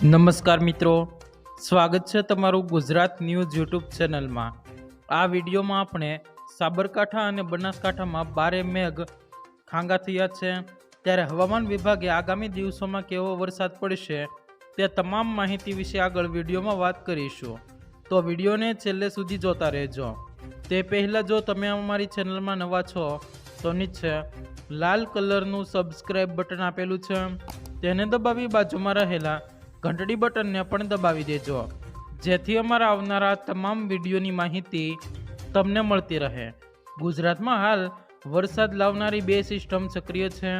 નમસ્કાર મિત્રો, સ્વાગત છે તમારું ગુજરાત ન્યૂઝ યુટ્યુબ ચેનલમાં। આ વિડીયોમાં આપણે સાબરકાંઠા અને બનાસકાંઠામાં ભારે મેઘ ખાંગા થયા છે, ત્યારે હવામાન વિભાગે આગામી દિવસોમાં કેવો વરસાદ પડશે તે તમામ માહિતી વિશે આગળ વિડીયોમાં વાત કરીશું, તો વિડીયોને છેલ્લે સુધી જોતા રહેજો। તે પહેલાં જો તમે અમારી ચેનલમાં નવા છો તો નીચે લાલ કલરનું સબસ્ક્રાઇબ બટન આપેલું છે, તેને દબાવી બાજુમાં રહેલા ઘંટડી બટનને પણ દબાવી દેજો, જેથી અમારા આવનારા તમામ વિડીયોની માહિતી તમને મળતી રહે। ગુજરાતમાં હાલ વરસાદ લાવનારી બે સિસ્ટમ સક્રિય છે,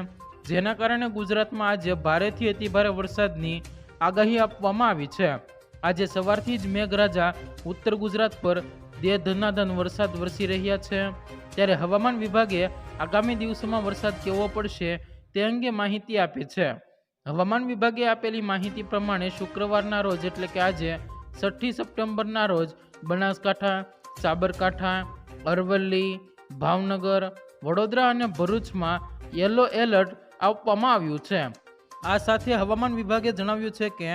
જેના કારણે ગુજરાતમાં આજે ભારેથી અતિભારે વરસાદની આગાહી આપવામાં આવી છે। આજે સવારથી જ મેઘરાજા ઉત્તર ગુજરાત પર ધનાધન વરસાદ વરસી રહ્યા છે, ત્યારે હવામાન વિભાગે આગામી દિવસોમાં વરસાદ કેવો પડશે તે અંગે માહિતી આપી છે। હવામાન વિભાગે આપેલી માહિતી પ્રમાણે શુક્રવારના રોજ એટલે કે આજે 6 સપ્ટેમ્બરના રોજ બનાસકાંઠા, સાબરકાંઠા, અરવલ્લી, ભાવનગર, વડોદરા અને ભરૂચમાં યલો એલર્ટ આપવામાં આવ્યું છે। આ સાથે હવામાન વિભાગે જણાવ્યું છે કે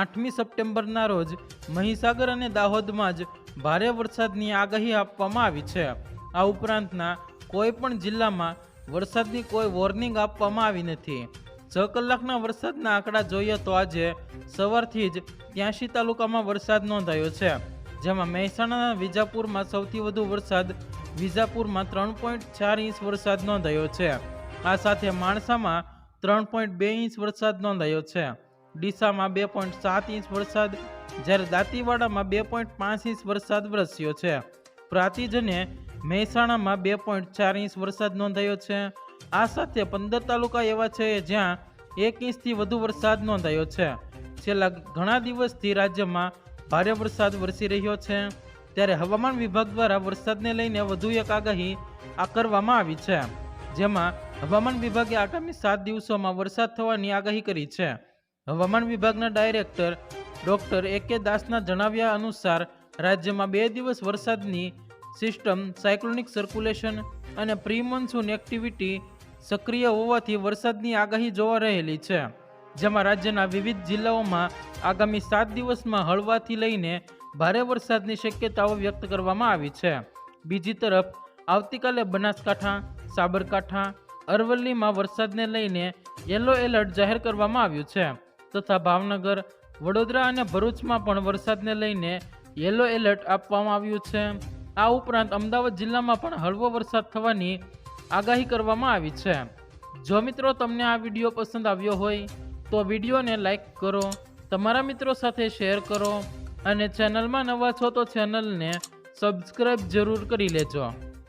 8મી સપ્ટેમ્બરના રોજ મહીસાગર અને દાહોદમાં જ ભારે વરસાદની આગાહી આપવામાં આવી છે। આ ઉપરાંતના કોઈ પણ જિલ્લામાં વરસાદની કોઈ વોર્નિંગ આપવામાં આવી નથી। 6 કલાકના વરસાદના આંકડા જોઈએ તો આજે સવારથી જ 83 તાલુકામાં વરસાદ નોંધાયો છે, જેમાં મહેસાણાના વિજાપુરમાં સૌથી વધુ વરસાદ વિજાપુરમાં 3.4 ઇંચ વરસાદ નોંધાયો છે। આ સાથે માણસામાં 3.2 ઇંચ વરસાદ નોંધાયો છે, ડીસામાં 2.7 ઇંચ વરસાદ, જ્યારે દાંતીવાડામાં 2.5 ઇંચ વરસાદ વરસ્યો છે। પ્રાંતિજ અને મહેસાણામાં 2.4 ઇંચ વરસાદ નોંધાયો છે। આ સાથે 15 તાલુકા એવા છે જ્યાં 1 ઇંચથી વધુ વરસાદ નોંધાયો છે। છેલ્લા ઘણા દિવસથી રાજ્યમાં ભારે વરસાદ વરસી રહ્યો છે, ત્યારે હવામાન વિભાગ દ્વારા વરસાદને લઈને વધુ એક આગાહી કરવામાં આવી છે, જેમાં હવામાન વિભાગે આગામી 7 દિવસોમાં વરસાદ થવાની આગાહી કરી છે। હવામાન વિભાગના ડાયરેક્ટર ડોક્ટર AK દાસના જણાવ્યા અનુસાર રાજ્યમાં 2 દિવસ વરસાદની સિસ્ટમ સાયક્લોનિક સર્ક્યુલેશન અને પ્રી મોન્સૂન એક્ટિવિટી સક્રિય હોવાથી વરસાદની આગાહી જોવા રહેલી છે, જેમાં રાજ્યના વિવિધ જિલ્લાઓમાં આગામી 7 દિવસમાં હળવાથી લઈને ભારે વરસાદની શક્યતાઓ વ્યક્ત કરવામાં આવી છે। બીજી તરફ આવતીકાલે બનાસકાંઠા, સાબરકાંઠા, અરવલ્લીમાં વરસાદને લઈને યલો એલર્ટ જાહેર કરવામાં આવ્યું છે, તથા ભાવનગર, વડોદરા અને ભરૂચમાં પણ વરસાદને લઈને યલો એલર્ટ આપવામાં આવ્યું છે। આ ઉપરાંત અમદાવાદ જિલ્લામાં પણ હળવો વરસાદ થવાની આગાહી કરવામાં આવી છે। જો મિત્રો તમને આ વિડીયો પસંદ આવ્યો હોય તો વિડીયોને લાઈક કરો, તમારા મિત્રો સાથે શેર કરો અને ચેનલમાં નવા છો તો ચેનલને સબસ્ક્રાઈબ જરૂર કરી લેજો।